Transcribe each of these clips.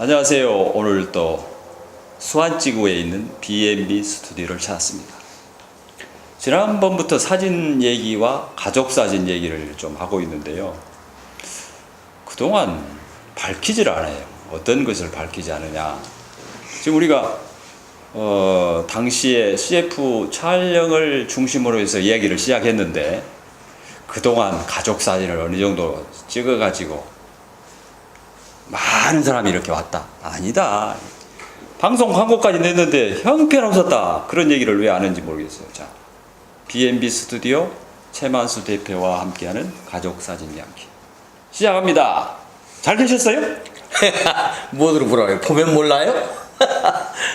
안녕하세요. 오늘 또 수안지구에 있는 B&B 스튜디오를 찾았습니다. 지난번부터 사진 얘기와 가족 사진 얘기를 좀 하고 있는데요. 그동안 밝히질 않아요. 어떤 것을 밝히지 않느냐. 지금 우리가 당시에 CF 촬영을 중심으로 해서 이야기를 시작했는데 그동안 가족 사진을 어느 정도 찍어가지고 많은 사람이 이렇게 왔다. 아니다. 방송 광고까지 냈는데 형편없었다. 그런 얘기를 왜 안 하는지 모르겠어요. 자, B&B 스튜디오 최만수 대표와 함께하는 가족 사진 이야기 시작합니다. 잘 계셨어요? 뭐로 보라요? 보면 몰라요?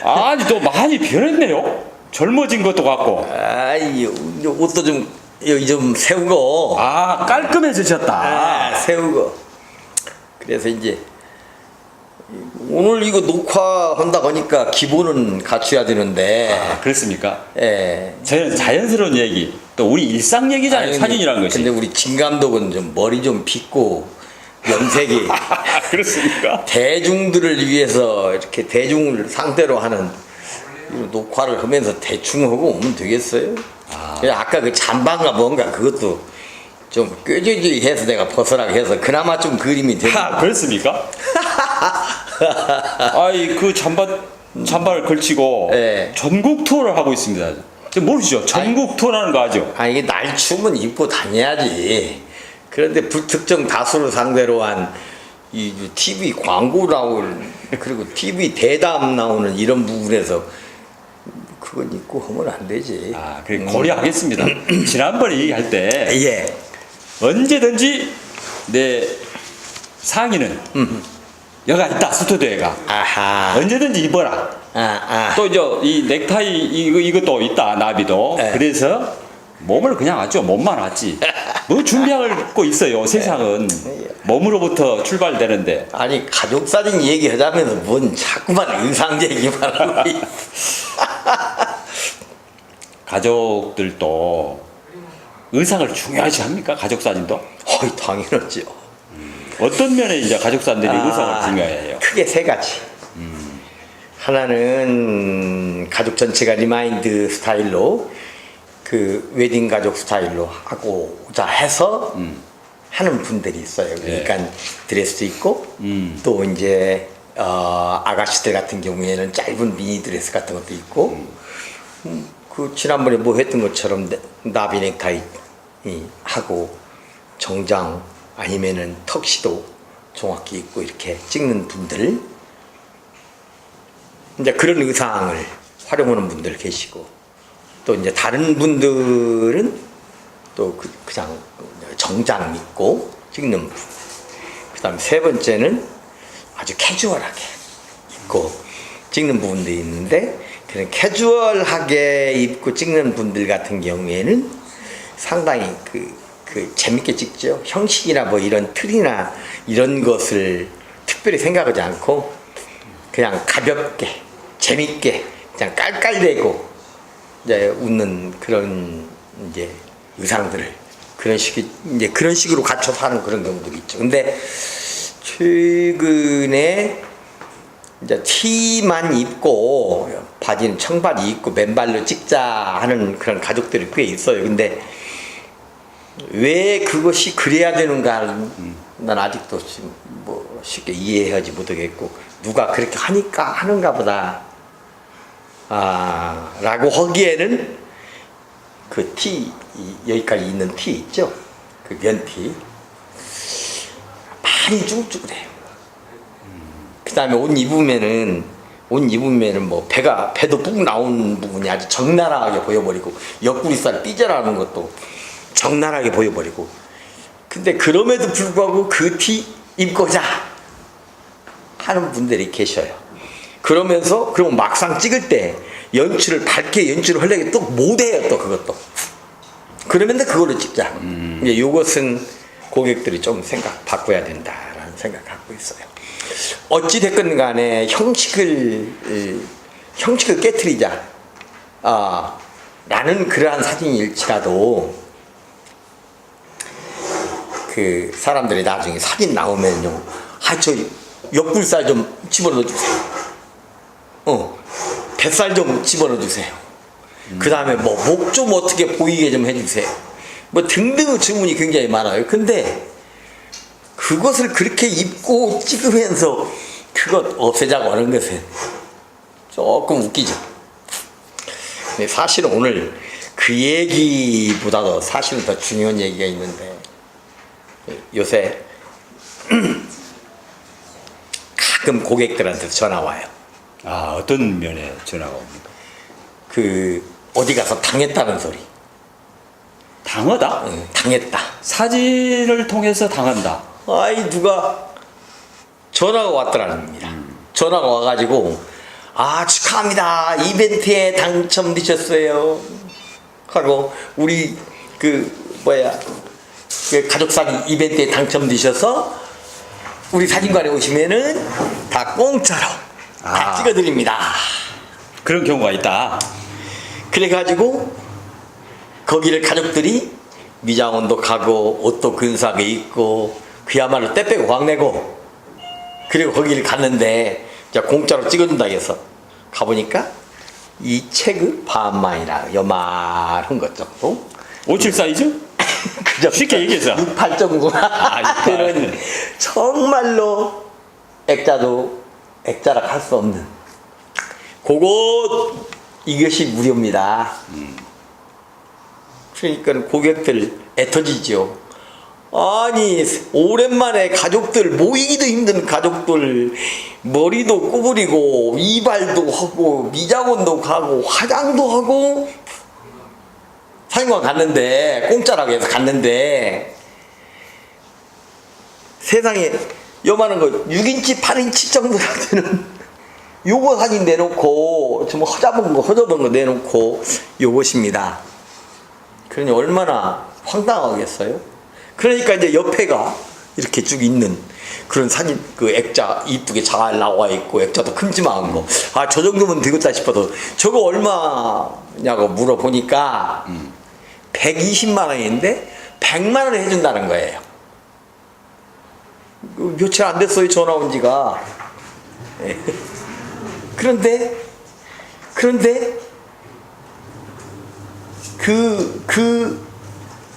아니 또 많이 변했네요. 젊어진 것도 같고. 아이 옷도 좀 여기 좀 세우고. 아, 깔끔해지셨다. 세우고. 그래서 이제 오늘 이거 녹화한다 보니까 기본은 갖춰야 되는데. 아, 그렇습니까? 예. 자연스러운 얘기, 또 우리 일상 얘기잖아요. 아니, 사진이라는 것이. 근데 우리 진 감독은 좀 머리 좀 빗고 염색이 그렇습니까? 대중들을 위해서 이렇게 대중을 상대로 하는 이런 녹화를 하면서 대충 하고 오면 되겠어요? 아까 그 잠바인가 뭔가 그것도 좀 꾀죄죄해서 내가 벗으라고 해서 그나마 좀 그림이 되는. 그렇습니까? 아이 그 잠바를 걸치고 네. 전국 투어를 하고 있습니다. 모르시죠? 전국 투어라는 거 아죠? 아 이게 날 추면 입고 다녀야지. 그런데 불특정 다수를 상대로 한 이 TV 광고 나올 그리고 TV 대담 나오는 이런 부분에서 그건 입고 하면 안 되지. 아, 그래 고려하겠습니다. 지난번에 얘기할 때 예. 언제든지 내 상의는 여가 있다. 스튜디오가 아하. 언제든지 입어라. 또 이제 이 넥타이 이것도 있다. 나비도. 네. 그래서 몸을 그냥 왔죠. 몸만 왔지. 뭐 준비할 거 있어요. 세상은 몸으로부터 출발되는데. 아니 가족 사진 얘기하자면서 뭔 자꾸만 의상 얘기만 하고 가족들도 의상을 중요하시 합니까? 가족 사진도? 어이 당연하죠. 어떤 면에 이제 가족 사진들이 의상을 중요해요? 크게 세 가지. 하나는 가족 전체가 리마인드 스타일로 그 웨딩 가족 스타일로 하고자 해서 하는 분들이 있어요. 그러니까 드레스도 있고 또 이제 아가씨들 같은 경우에는 짧은 미니 드레스 같은 것도 있고 그 지난번에 뭐 했던 것처럼 나비 넥타이 하고 정장 아니면은 턱시도 정확히 입고 이렇게 찍는 분들 이제 그런 의상을 활용하는 분들 계시고 또 이제 다른 분들은 또 그냥 정장 입고 찍는 분. 그다음 세 번째는 아주 캐주얼하게 입고 찍는 부분도 있는데 그런 캐주얼하게 입고 찍는 분들 같은 경우에는 상당히 그 재밌게 찍죠. 형식이나 뭐 이런 틀이나 이런 것을 특별히 생각하지 않고 그냥 가볍게 재밌게 그냥 깔깔대고 이제 웃는 그런 이제 의상들을 그런 식으로 갖춰서 하는 그런 경우들이 있죠. 근데 최근에 이제 티만 입고 바지는 청바지 입고 맨발로 찍자 하는 그런 가족들이 꽤 있어요. 근데 왜 그것이 그래야 되는가 난 아직도 뭐 쉽게 이해하지 못하겠고 누가 그렇게 하니까 하는가 보다 라고 하기에는 그 티 여기까지 있는 티 있죠? 그 면티 많이 쭈글쭈글해요. 그 다음에 옷 입으면은 뭐 배도 푹 나온 부분이 아주 적나라하게 보여버리고 옆구리살 삐져나오는 것도 적나라하게 보여버리고 근데 그럼에도 불구하고 그 티 입고자 하는 분들이 계셔요. 그러면서 그럼 막상 찍을 때 밝게 연출을 하려고 또 못해요. 또 그것도 그러면 그걸로 찍자. 이제 요것은 고객들이 좀 생각 바꿔야 된다라는 생각 갖고 있어요. 어찌 됐건 간에 형식을 깨트리자 라는 그러한 사진일지라도 그 사람들이 나중에 사진 나오면요 저 옆구리살 좀 집어넣어 주세요. 뱃살 좀 집어넣어 주세요. 그 다음에 뭐 목 좀 어떻게 보이게 좀 해주세요. 뭐 등등의 주문이 굉장히 많아요. 근데 그것을 그렇게 입고 찍으면서 그것 없애자고 하는 것은 조금 웃기죠. 근데 사실은 오늘 그 얘기보다도 사실은 더 중요한 얘기가 있는데, 요새 가끔 고객들한테 전화 와요. 아, 어떤 면에 전화가 옵니까? 어디 가서 당했다는 소리. 당하다? 당했다. 사진을 통해서 당한다. 아이, 누가 전화가 왔더라는 겁니다. 전화가 와가지고, 축하합니다. 이벤트에 당첨되셨어요. 하고, 우리, 가족사진 이벤트에 당첨되셔서, 우리 사진관에 오시면은 다 공짜로 다 찍어드립니다. 그런 경우가 있다. 그래가지고, 거기를 가족들이 미장원도 가고, 옷도 근사하게 입고, 그야말로 때 빼고 광내고, 그리고 거기를 갔는데 공짜로 찍어준다 해서 가보니까 이 책을 반만이라 요만한 것 정도 57 사이즈? 그저 쉽게 얘기해서 68 정도 그는 정말로 액자라 할 수 없는 그것 이것이 무료입니다. 그러니까 고객들 애터지죠. 아니, 오랜만에 가족들, 모이기도 힘든 가족들, 머리도 구부리고, 이발도 하고, 미장원도 가고, 화장도 하고, 사진관 갔는데, 공짜라고 해서 갔는데, 세상에 요만한 거, 6인치, 8인치 정도 되는, 요거 사진 내놓고, 좀 허접한 거 내놓고, 요것입니다. 그러니 얼마나 황당하겠어요? 그러니까 이제 옆에가 이렇게 쭉 있는 그런 사진, 액자 이쁘게 잘 나와 있고, 액자도 큼지막한 거. 저 정도면 되겠다 싶어도, 저거 얼마냐고 물어보니까, 120만 원인데, 100만 원에 해준다는 거예요. 며칠 안 됐어요, 전화 온 지가. 그런데,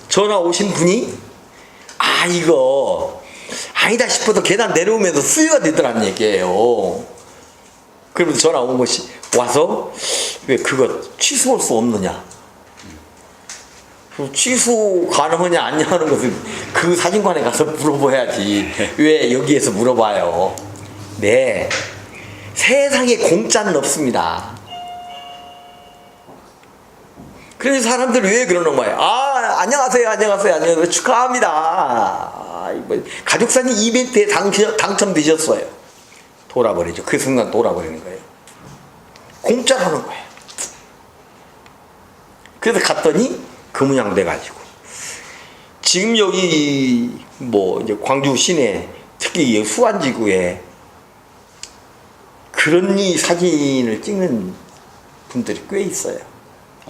전화 오신 분이, 이거 아니다 싶어도 계단 내려오면서 수유가 되더란 얘기예요. 그러면서 전화 온 것이 와서 왜 그거 취소할 수 없느냐, 취소 가능하냐 안 하는 것은 그 사진관에 가서 물어봐야지 왜 여기에서 물어봐요. 네, 세상에 공짜는 없습니다. 그래서 사람들 왜 그러는 거예요? 안녕하세요. 축하합니다. 가족사진 이벤트에 당첨되셨어요. 돌아버리죠. 그 순간 돌아버리는 거예요. 공짜라는 거예요. 그래서 갔더니 그 모양 돼가지고. 지금 여기 이제 광주 시내, 특히 수안지구에 그런 이 사진을 찍는 분들이 꽤 있어요.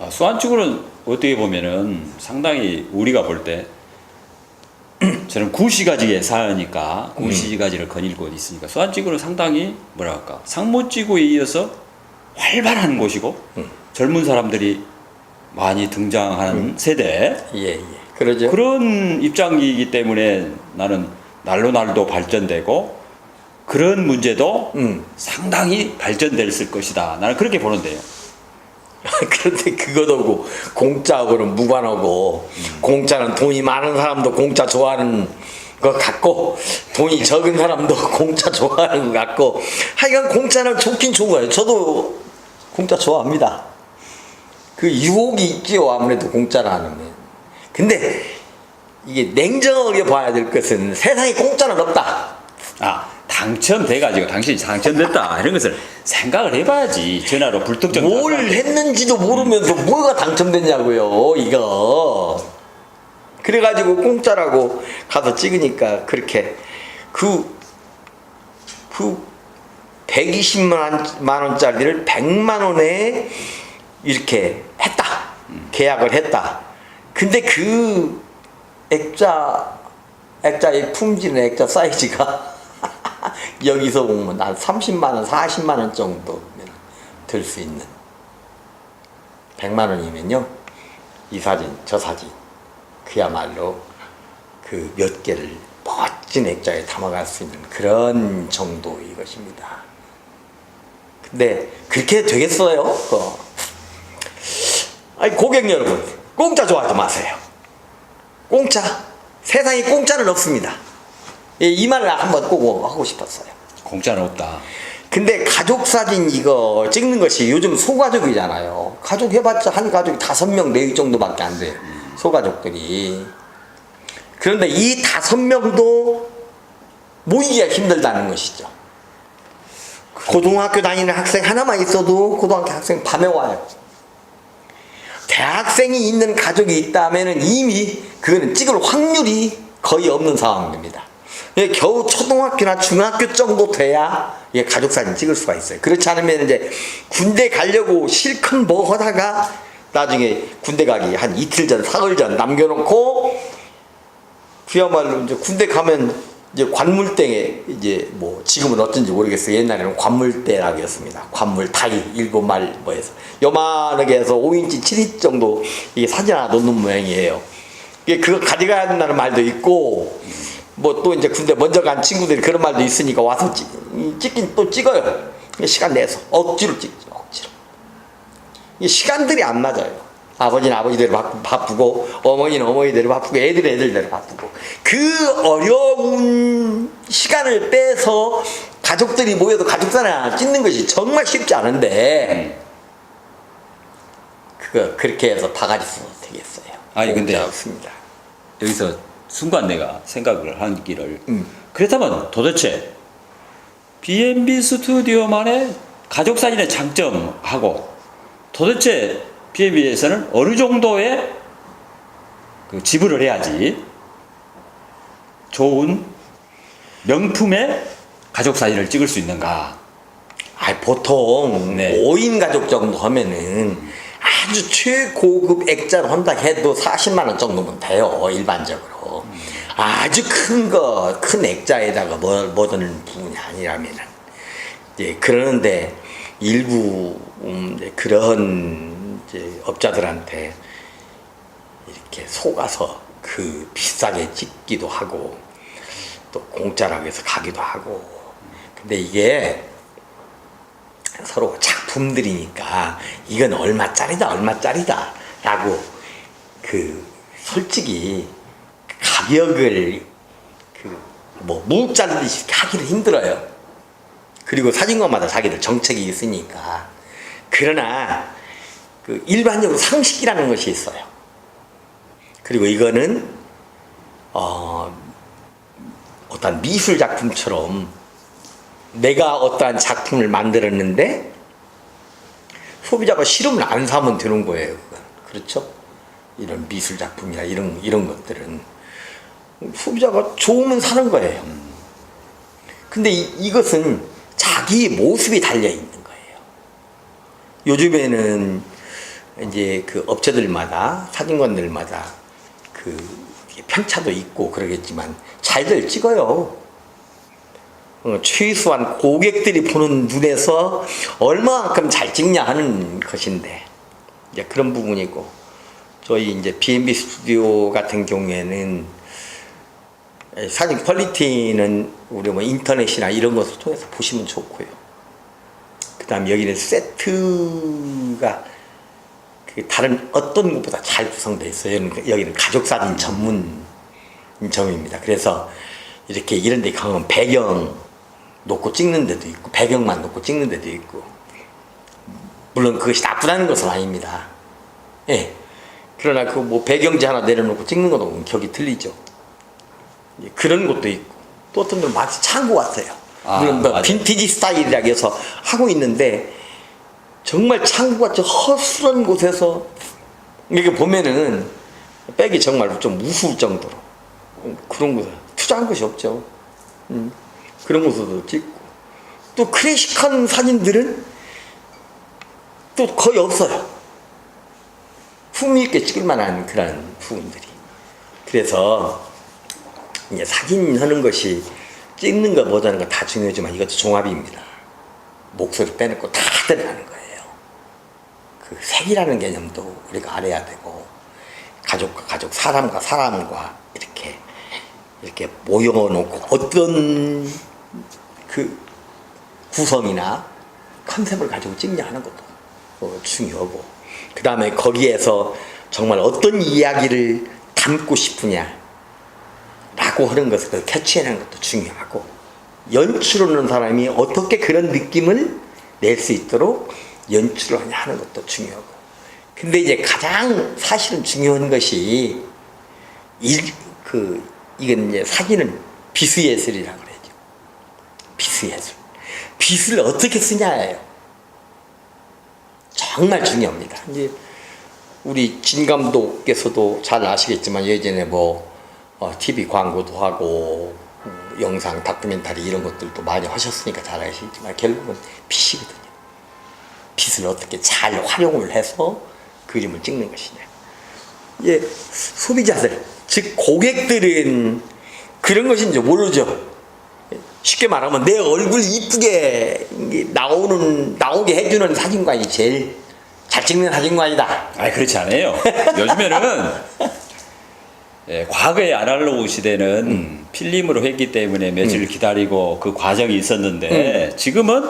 수안쪽으로는 어떻게 보면은 상당히 우리가 볼 때 저는 구시가지에 사니까 구시가지를 거닐고 있으니까 수안지구는 상당히 뭐랄까 상모지구에 이어서 활발한 곳이고 젊은 사람들이 많이 등장하는 세대 그러죠. 그런 입장이기 때문에 나는 날로 발전되고 그런 문제도 상당히 발전될 것이다. 나는 그렇게 보는데요. 그런데 그것하고 공짜하고는 무관하고 공짜는 돈이 많은 사람도 공짜 좋아하는 것 같고 돈이 적은 사람도 공짜 좋아하는 것 같고 하여간 공짜는 좋긴 좋은 거예요. 저도 공짜 좋아합니다. 그 유혹이 있죠. 아무래도 공짜라는 게. 근데 이게 냉정하게 봐야 될 것은 세상에 공짜는 없다. 당첨돼가지고 당신이 당첨됐다 이런 것을 생각을 해봐야지. 전화로 불특정 뭘 했는지도 모르면서 뭐가 당첨됐냐고요 이거. 그래가지고 공짜라고 가서 찍으니까 그렇게 그 120만 원짜리를 100만 원에 이렇게 했다. 계약을 했다. 근데 그 액자의 품질은 액자 사이즈가 여기서 보면 한 30만 원, 40만 원 정도면 들 수 있는 100만 원이면요. 이 사진, 저 사진 그야말로 그 몇 개를 멋진 액자에 담아갈 수 있는 그런 정도의 것입니다. 근데 그렇게 되겠어요? 아니 고객 여러분, 공짜 좋아하지 마세요. 공짜, 세상에 공짜는 없습니다. 예, 이 말을 한번 꼭 하고 싶었어요. 공짜는 없다. 근데 가족 사진 이거 찍는 것이 요즘 소가족이잖아요. 가족 해봤자 한 가족이 5명, 4명 정도밖에 안 돼요. 소가족들이. 그런데 이 5명도 모이기가 힘들다는 것이죠. 고등학교 다니는 학생 하나만 있어도 고등학교 학생 밤에 와요. 대학생이 있는 가족이 있다면 이미 그거는 찍을 확률이 거의 없는 상황입니다. 겨우 초등학교나 중학교 정도 돼야 가족 사진 찍을 수가 있어요. 그렇지 않으면 이제 군대 가려고 실컷 뭐 하다가 나중에 군대 가기 한 이틀 전, 사흘 전 남겨놓고 그야말로 이제 군대 가면 이제 관물대에 이제 뭐 지금은 어쩐지 모르겠어요. 옛날에는 관물대라고 했습니다. 관물 타이 일본말 뭐해서 요만하게 해서 5인치 7인치 정도 이게 사진 하나 놓는 모양이에요. 이게 그거 가져가야 된다는 말도 있고 뭐 또 이제 군대 먼저 간 친구들이 그런 말도 있으니까 와서 찍긴 또 찍어요. 시간 내서 억지로 찍죠. 억지로. 이 시간들이 안 맞아요. 아버지는 아버지대로 바쁘고 어머니는 어머니대로 바쁘고 애들은 애들대로 바쁘고 그 어려운 시간을 빼서 가족들이 모여도 가족사진 하나 찍는 것이 정말 쉽지 않은데 그거 그렇게 해서 바가지 쓰면 되겠어요. 아니 근데 없습니다. 여기서 순간 내가 생각을 한 길을 그렇다면 도대체 B&B 스튜디오만의 가족 사진의 장점하고 도대체 B&B에서는 어느 정도의 그 지불을 해야지 좋은 명품의 가족 사진을 찍을 수 있는가? 보통 네. 5인 가족 정도 하면은 아주 최고급 액자로 한다 해도 40만 원 정도면 돼요. 일반적으로. 아주 큰 액자에다가 뭐든 부분이 아니라면은. 예, 그러는데 일부 그런 이제 업자들한테 이렇게 속아서 그 비싸게 찍기도 하고 또 공짜라고 해서 가기도 하고. 근데 이게 서로 작품들이니까 이건 얼마짜리다 라고 그 솔직히 가격을 뭐 무국 자르듯이 하기는 힘들어요. 그리고 사진관마다 자기들 정책이 있으니까. 그러나 그 일반적으로 상식이라는 것이 있어요. 그리고 이거는 어떤 미술 작품처럼 내가 어떠한 작품을 만들었는데 소비자가 싫으면 안 사면 되는 거예요. 그건. 그렇죠? 이런 미술 작품이나 이런 것들은 소비자가 좋으면 사는 거예요. 근데 이것은 자기 모습이 달려 있는 거예요. 요즘에는 이제 그 업체들마다 사진관들마다 그 편차도 있고 그러겠지만 잘들 찍어요. 최소한 고객들이 보는 눈에서 얼마만큼 잘 찍냐 하는 것인데 이제 그런 부분이고 저희 이제 B&B 스튜디오 같은 경우에는 사진 퀄리티는 우리 뭐 인터넷이나 이런 것을 통해서 보시면 좋고요. 그다음 여기는 세트가 그 다른 어떤 것보다 잘 구성되어 있어요. 여기는 가족 사진 전문점입니다. 그래서 이렇게 이런 데 가면 배경 놓고 찍는 데도 있고 배경만 놓고 찍는 데도 있고 물론 그것이 나쁘다는 것은 아닙니다. 예. 그러나 그 뭐 배경지 하나 내려놓고 찍는 것도 격이 틀리죠. 예. 그런 것도 있고 또 어떤 데는 마치 창고 같아요. 물론 뭐 빈티지 스타일이라고 해서 하고 있는데 정말 창고같이 허술한 곳에서 이렇게 보면은 빼기 정말 좀 무서울 정도로 그런 곳에 투자한 것이 없죠. 그런 곳에도 찍고 또 클래식한 사진들은 또 거의 없어요. 품위 있게 찍을 만한 그런 부분들이. 그래서 이제 사진 하는 것이 찍는 거 못하는 거 다 중요하지만 이것도 종합입니다. 목소리 빼놓고 다 들어가는 거예요. 그 색이라는 개념도 우리가 알아야 되고 가족과 가족, 사람과 사람과 이렇게 모여놓고 어떤 그 구성이나 컨셉을 가지고 찍냐 하는 것도 중요하고 그 다음에 거기에서 정말 어떤 이야기를 담고 싶으냐 라고 하는 것을 그 캐치해내는 것도 중요하고 연출하는 사람이 어떻게 그런 느낌을 낼 수 있도록 연출을 하냐 하는 것도 중요하고 근데 이제 가장 사실은 중요한 것이 이건 이제 사진은 비수예술이라고 그러죠. 비수예술. 빛을 어떻게 쓰냐예요. 정말 중요합니다. 이제 우리 진 감독께서도 잘 아시겠지만 예전에 TV 광고도 하고 영상 다큐멘터리 이런 것들도 많이 하셨으니까 잘 아시겠지만 결국은 빛이거든요. 빛을 어떻게 잘 활용을 해서 그림을 찍는 것이냐. 예, 소비자들, 즉 고객들은 그런 것인지 모르죠. 쉽게 말하면 내 얼굴 이쁘게 나오게 해주는 사진관이 제일 잘 찍는 사진관이다. 아니 그렇지 않아요. 요즘에는 과거의 아날로그 시대는 필름으로 했기 때문에 며칠 기다리고 그 과정이 있었는데 지금은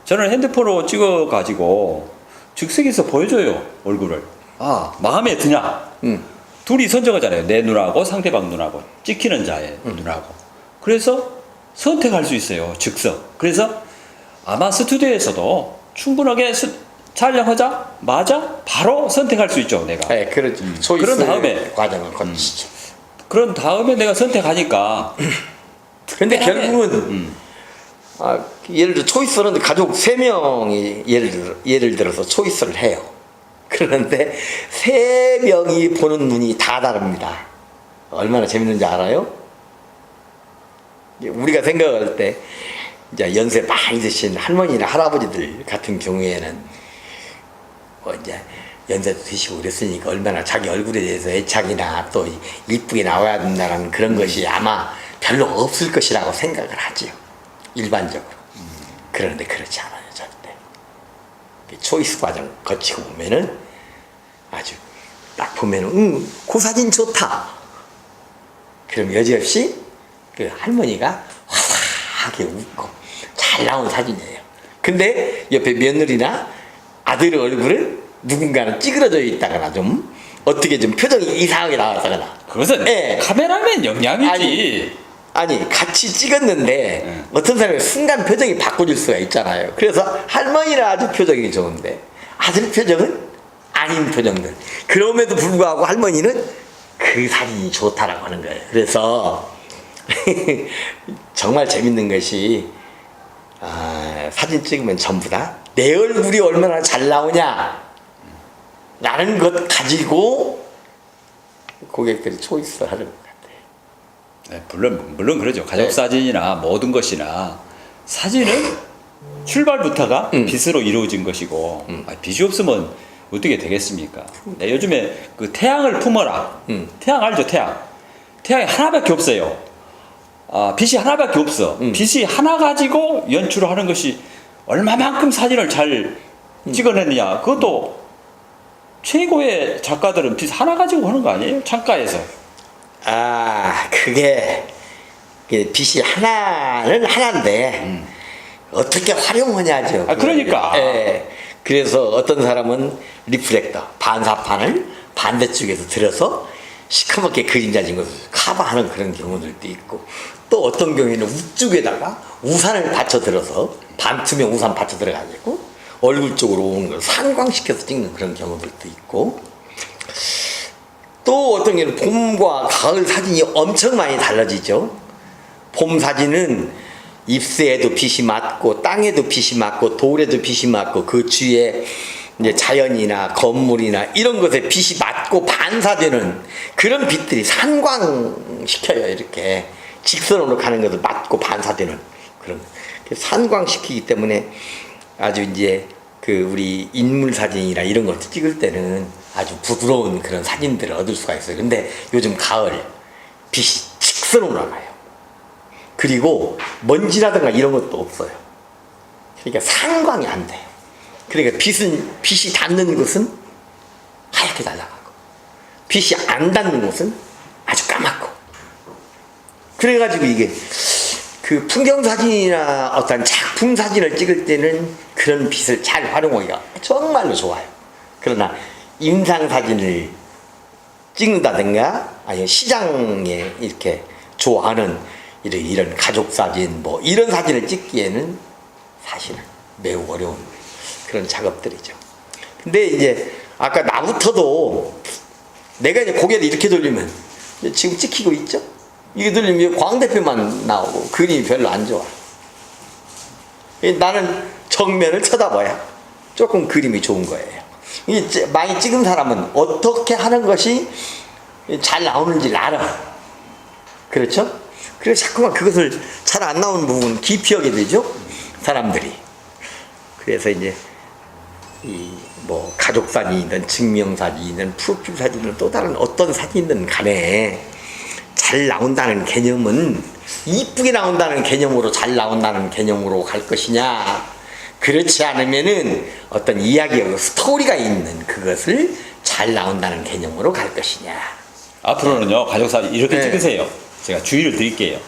저는 핸드폰으로 찍어 가지고 즉석에서 보여줘요. 얼굴을. 아 마음에 드냐. 둘이 선정하잖아요. 내 눈하고 상대방 눈하고 찍히는 자의 눈하고. 그래서 선택할 수 있어요. 즉석. 그래서 아마 스튜디오에서도 충분하게 촬영하자 맞아 바로 선택할 수 있죠. 내가. 네, 그렇죠. 그런 다음에 과정을 거치죠. 그런 다음에 내가 선택하니까. 근데 결국은 예를 들어 초이스는 가족 3명이 예를 들어서 초이스를 해요. 그런데 3명이 보는 눈이 다 다릅니다. 얼마나 재밌는지 알아요? 우리가 생각할 때 이제 연세 많이 드신 할머니나 할아버지들 같은 경우에는 이제 연세도 드시고 그랬으니까 얼마나 자기 얼굴에 대해서 애착이나 또 이쁘게 나와야 된다는 그런 것이 아마 별로 없을 것이라고 생각을 하지요. 일반적으로. 그런데 그렇지 않아요. 절대. 초이스 과정 거치고 보면은 아주 딱 보면은 그 사진 좋다. 그럼 여지없이 그 할머니가 화사하게 웃고 잘 나온 사진이에요. 근데 옆에 며느리나 아들 얼굴은 누군가는 찌그러져 있다거나 좀 어떻게 좀 표정이 이상하게 나왔다거나. 그것은 카메라맨 영향이지. 아니 같이 찍었는데 어떤 사람이 순간 표정이 바꿔질 수가 있잖아요. 그래서 할머니는 아주 표정이 좋은데 아들 표정은 아닌 표정들. 그럼에도 불구하고 할머니는 그 사진이 좋다라고 하는 거예요. 그래서 정말 재밌는 것이 사진 찍으면 전부 다 내 얼굴이 얼마나 잘 나오냐 라는 것 가지고 고객들이 초이스를 하는 것 같아요. 물론 그러죠. 가족 사진이나 모든 것이나 사진은 출발부터가 빛으로 이루어진 것이고 빛이 없으면 어떻게 되겠습니까? 요즘에 그 태양을 품어라. 태양 알죠? 태양이 하나밖에 없어요. 빛이 하나밖에 없어. 빛이 하나 가지고 연출을 하는 것이 얼마만큼 사진을 잘 찍어냈느냐. 그것도 최고의 작가들은 빛 하나 가지고 하는 거 아니에요? 창가에서. 그게 빛이 하나는 하나인데 어떻게 활용하냐죠. 그러니까. 그래서 어떤 사람은 리플렉터, 반사판을 반대쪽에서 들어서 시커멓게 그림자진 것을 커버하는 그런 경우들도 있고 또 어떤 경우에는 우쪽에다가 우산을 받쳐 들어서 반투명 우산 받쳐 들어가지고 얼굴 쪽으로 오는 걸 산광시켜서 찍는 그런 경우들도 있고 또 어떤 경우는 봄과 가을 사진이 엄청 많이 달라지죠. 봄 사진은 잎새에도 빛이 맞고 땅에도 빛이 맞고 돌에도 빛이 맞고 그 주위에 이제 자연이나 건물이나 이런 것에 빛이 맞고 반사되는 그런 빛들이 산광시켜요. 이렇게 직선으로 가는 것을 맞고 반사되는 그런 산광시키기 때문에 아주 이제 그 우리 인물 사진이나 이런 것도 찍을 때는 아주 부드러운 그런 사진들을 얻을 수가 있어요. 근데 요즘 가을 빛이 직선으로 나가요. 그리고 먼지라든가 이런 것도 없어요. 그러니까 상광이 안 돼요. 그러니까 빛이 닿는 곳은 하얗게 잘 나가고, 빛이 안 닿는 곳은 아주 까맣고. 그래가지고 이게 그 풍경 사진이나 어떤 작품 사진을 찍을 때는 그런 빛을 잘 활용하기가 정말로 좋아요. 그러나 임상 사진을 찍는다든가 아니면 시장에 이렇게 좋아하는 이런 가족 사진 뭐 이런 사진을 찍기에는 사실은 매우 어려운 그런 작업들이죠. 근데 이제 아까 나부터도 내가 이제 고개를 이렇게 돌리면 지금 찍히고 있죠? 이게 돌리면 광대뼈만 나오고 그림이 별로 안 좋아. 나는 정면을 쳐다봐야 조금 그림이 좋은 거예요. 이게 많이 찍은 사람은 어떻게 하는 것이 잘 나오는지를 알아. 그렇죠? 그래서 자꾸만 그것을 잘 안 나오는 부분 기피하게 되죠, 사람들이. 그래서 이제 이 뭐 가족 사진이든 증명 사진이든 프로필 사진이든 또 다른 어떤 사진이든 간에 잘 나온다는 개념은 이쁘게 나온다는 개념으로 잘 나온다는 개념으로 갈 것이냐, 그렇지 않으면은 어떤 이야기하고 스토리가 있는 그것을 잘 나온다는 개념으로 갈 것이냐. 앞으로는요, 가족사진 이렇게 네. 찍으세요. 제가 주의를 드릴게요.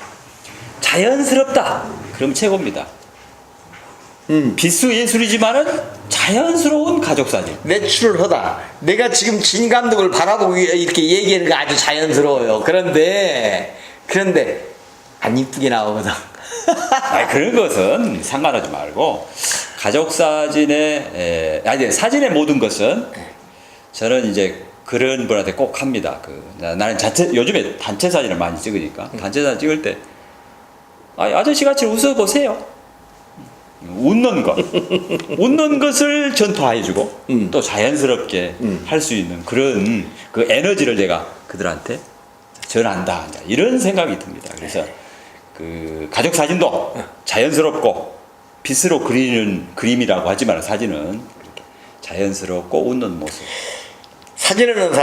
자연스럽다. 그럼 최고입니다. 비수 예술이지만은 자연스러운 가족사진. 내추럴하다. 내가 지금 진 감독을 바라보고 이렇게 얘기하는 거 아주 자연스러워요. 그런데 안 이쁘게 나오거든. 아니, 그런 것은 상관하지 말고 가족사진의 아니 사진의 모든 것은 저는 이제 그런 분한테 꼭 합니다. 나는 요즘에 단체 사진을 많이 찍으니까 단체 사진 찍을 때 아저씨 같이 웃어보세요. 웃는 것을 전파해주고 또 자연스럽게 할 수 있는 그런 그 에너지를 내가 그들한테 전한다, 이런 생각이 듭니다. 그래서 그 가족 사진도 자연스럽고 빗으로 그리는 그림이라고 하지만 사진은 자연스럽고 웃는 모습. 사진을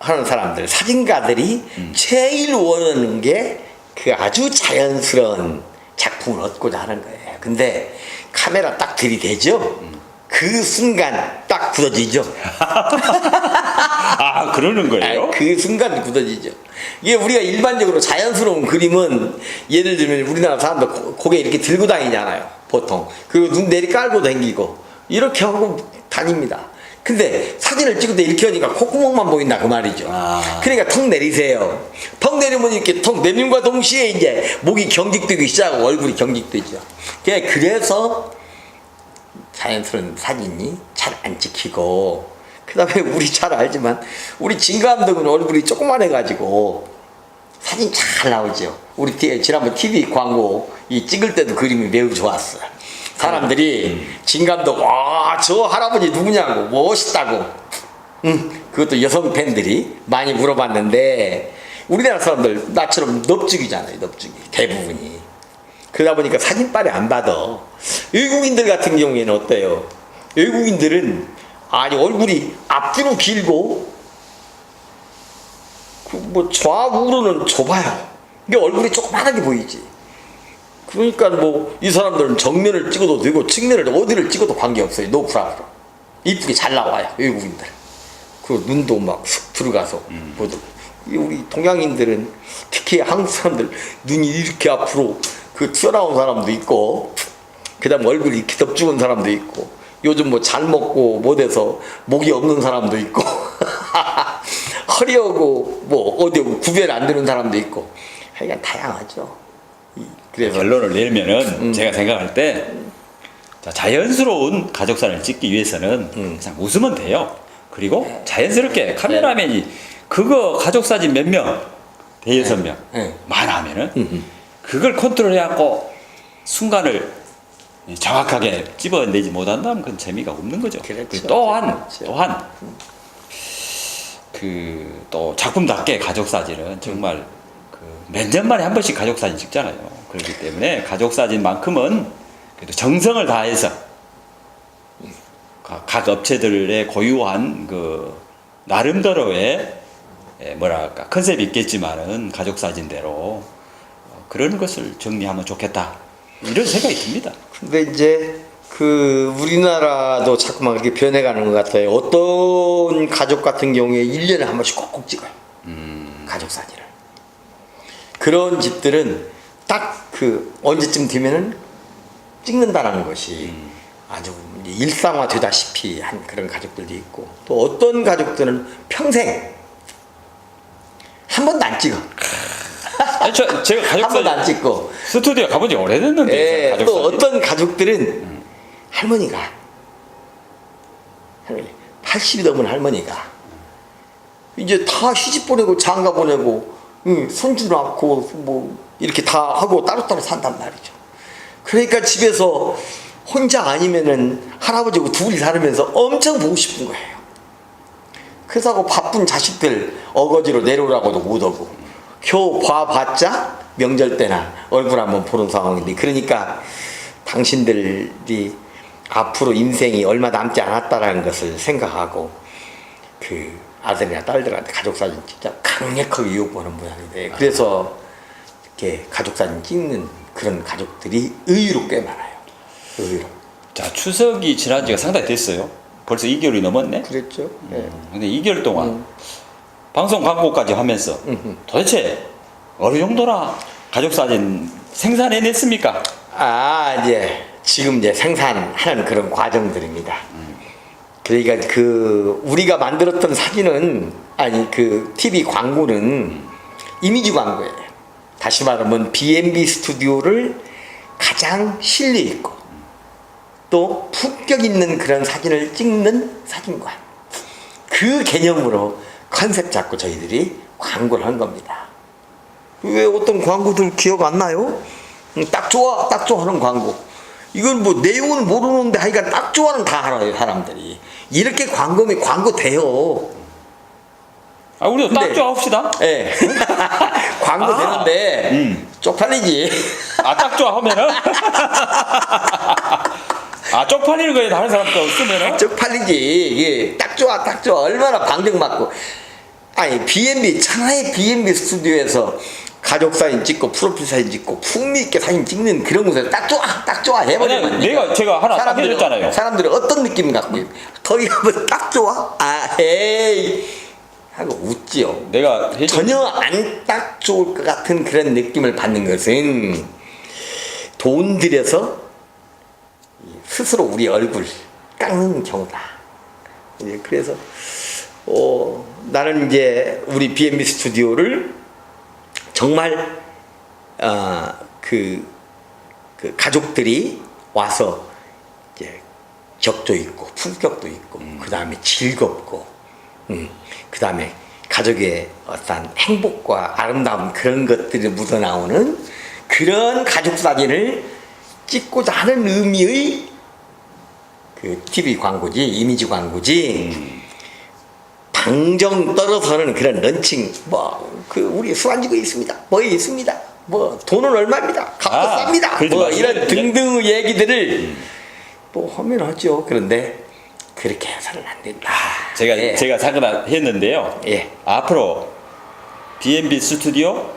하는 사람들, 사진가들이 제일 원하는 게 그 아주 자연스러운 작품을 얻고자 하는 거예요. 근데 카메라 딱 들이대죠? 그 순간 딱 굳어지죠? 아, 그러는 거예요? 그 순간 굳어지죠. 이게 우리가 일반적으로 자연스러운 그림은 예를 들면 우리나라 사람들 고개 이렇게 들고 다니잖아요, 보통. 그리고 눈 내리 깔고 다니고 이렇게 하고 다닙니다. 근데 사진을 찍을 때 이렇게 하니까 콧구멍만 보인다 그 말이죠. 그러니까 턱 내리세요. 턱 내리면 이렇게 턱 내림과 동시에 이제 목이 경직되기 시작하고 얼굴이 경직되죠. 그래서 자연스러운 사진이 잘 안 찍히고, 그 다음에 우리 잘 알지만 우리 진 감독은 얼굴이 조그만해가지고 사진 잘 나오죠. 우리 지난번 TV 광고 찍을 때도 그림이 매우 좋았어요. 사람들이 진 감독 저 할아버지 누구냐고 멋있다고. 그것도 여성 팬들이 많이 물어봤는데 우리나라 사람들 나처럼 넙죽이잖아요. 넙죽이 대부분이. 그러다 보니까 사진빨에 안 받아. 외국인들 같은 경우에는 어때요? 외국인들은 얼굴이 앞뒤로 길고 뭐 좌우로는 좁아요. 이게 얼굴이 조그만하게 보이지. 그러니까 뭐 이 사람들은 정면을 찍어도 되고 측면을 어디를 찍어도 관계없어요. 노프라로 이쁘게 잘 나와요, 외국인들. 그 눈도 막 쑥 들어가서 보도. 우리 동양인들은 특히 한국 사람들 눈이 이렇게 앞으로 튀어나온 사람도 있고, 그 다음 얼굴이 이렇게 덥죽은 사람도 있고, 요즘 뭐 잘 먹고 못해서 목이 없는 사람도 있고 허리하고 뭐 어디 구별 안 되는 사람도 있고, 하여간 다양하죠. 그래서 결론을 내리면은 제가 생각할 때 자연스러운 가족사진을 찍기 위해서는 그냥 웃으면 돼요. 그리고 자연스럽게 카메라맨이 그거 가족사진 몇 명, 대여섯 명 많으면은 그걸 컨트롤해갖고 순간을 정확하게 집어내지 못한다면 그건 재미가 없는 거죠. 그렇죠. 또한 또 작품답게 가족사진은 정말 몇 년 만에 한 번씩 가족사진 찍잖아요. 그렇기 때문에 가족사진만큼은 그래도 정성을 다해서 각 업체들의 고유한 나름대로의 컨셉이 있겠지만은 가족사진대로 그런 것을 정리하면 좋겠다. 이런 생각이 듭니다. 근데 이제 그 우리나라도 자꾸만 그렇게 변해가는 것 같아요. 어떤 가족 같은 경우에 1년에 한 번씩 꼭꼭 찍어요. 가족 사진을. 그런 집들은 딱 그 언제쯤 되면은 찍는다라는 것이 아주 일상화 되다시피 한 그런 가족들도 있고, 또 어떤 가족들은 평생 한 번도 안 찍어. 아니, 제가 가족 한 번도 안 사진 찍고. 스튜디오 가본 지 오래됐는데 예, 가족 또 사진. 어떤 가족들은 할머니가 80이 넘은 할머니가 이제 다 시집 보내고 장가 보내고 손주 낳고 뭐 이렇게 다 하고 따로따로 산단 말이죠. 그러니까 집에서 혼자 아니면은 할아버지하고 둘이 살으면서 엄청 보고 싶은 거예요. 그래서 하고 바쁜 자식들 어거지로 내려오라고도 못 오고, 겨우 봐봤자 명절 때나 얼굴 한번 보는 상황인데, 그러니까 당신들이 앞으로 인생이 얼마 남지 않았다라는 것을 생각하고 그 아들이나 딸들한테 가족사진 진짜 강력하게 유혹하는 모양인데, 그래서 이렇게 가족사진 찍는 그런 가족들이 의외로 꽤 많아요. 의외로. 자, 추석이 지난 지가 상당히 됐어요. 벌써 2개월이 넘었네. 그랬죠. 예. 근데 2개월 동안 방송 광고까지 하면서 도대체 어느 정도나 가족 사진 생산해냈습니까? 이제 지금 이제 생산하는 그런 과정들입니다. 그러니까 그 우리가 만들었던 사진은, 아니 그 TV 광고는 이미지 광고예요. 다시 말하면 B&B 스튜디오를 가장 신뢰 있고 또 품격 있는 그런 사진을 찍는 사진관, 그 개념으로 컨셉 잡고 저희들이 광고를 한 겁니다. 왜 어떤 광고들 기억 안 나요? 딱 좋아, 딱 좋아 하는 광고. 이건 뭐 내용은 모르는데 하여간 딱 좋아는 다 알아요, 사람들이. 이렇게 광고면 광고 돼요. 우리도 딱 좋아합시다. 예. 광고 되는데 쪽팔리지. 딱 좋아 하면은 쪽팔리는 거에 다른 사람도 쓰면은 쪽팔리지. 이게 딱 좋아, 딱 좋아. 얼마나 방정맞고. 아니 B&B, 천하의 B&B 스튜디오에서 가족 사진 찍고 프로필 사진 찍고 풍미 있게 사진 찍는 그런 곳에서 딱 좋아, 딱 좋아 해버리면 제가 하나 딱 해줬잖아요. 사람들은 어떤 느낌 갖고 거기 가면 딱 좋아? 에이 하고 웃지요. 내가 전혀 안 딱 좋을 것 같은 그런 느낌을 받는 것은 돈 들여서 스스로 우리 얼굴 깎는 경우다. 그래서 나는 이제 우리 B&B 스튜디오를 정말 그 가족들이 와서 이제 격도 있고 품격도 있고 그 다음에 즐겁고 그 다음에 가족의 어떤 행복과 아름다움, 그런 것들이 묻어나오는 그런 가족 사진을 찍고자 하는 의미의 그 TV 광고지, 이미지 광고지. 당정 떨어서는 그런 런칭, 우리 수완지구 있습니다, 뭐 있습니다, 뭐 돈은 얼마입니다, 값도 쌉니다, 뭐 이런 등등의 얘기들을 뭐 하면 하죠. 그런데 그렇게 해서는 안 된다. 제가 생각했는데요. 예. 앞으로 B&B 스튜디오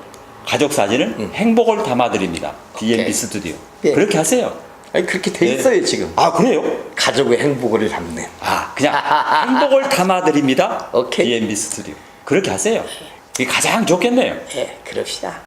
가족 사진은 행복을 담아드립니다. B&B 오케이. 스튜디오. 예. 그렇게 하세요. 아니 그렇게 돼 있어요 지금. 그래요? 가족의 행복을 담는. 그냥 행복을 담아드립니다. 오케이. B&B 스튜디오. 그렇게 하세요. 이게 가장 좋겠네요. 예, 그럽시다.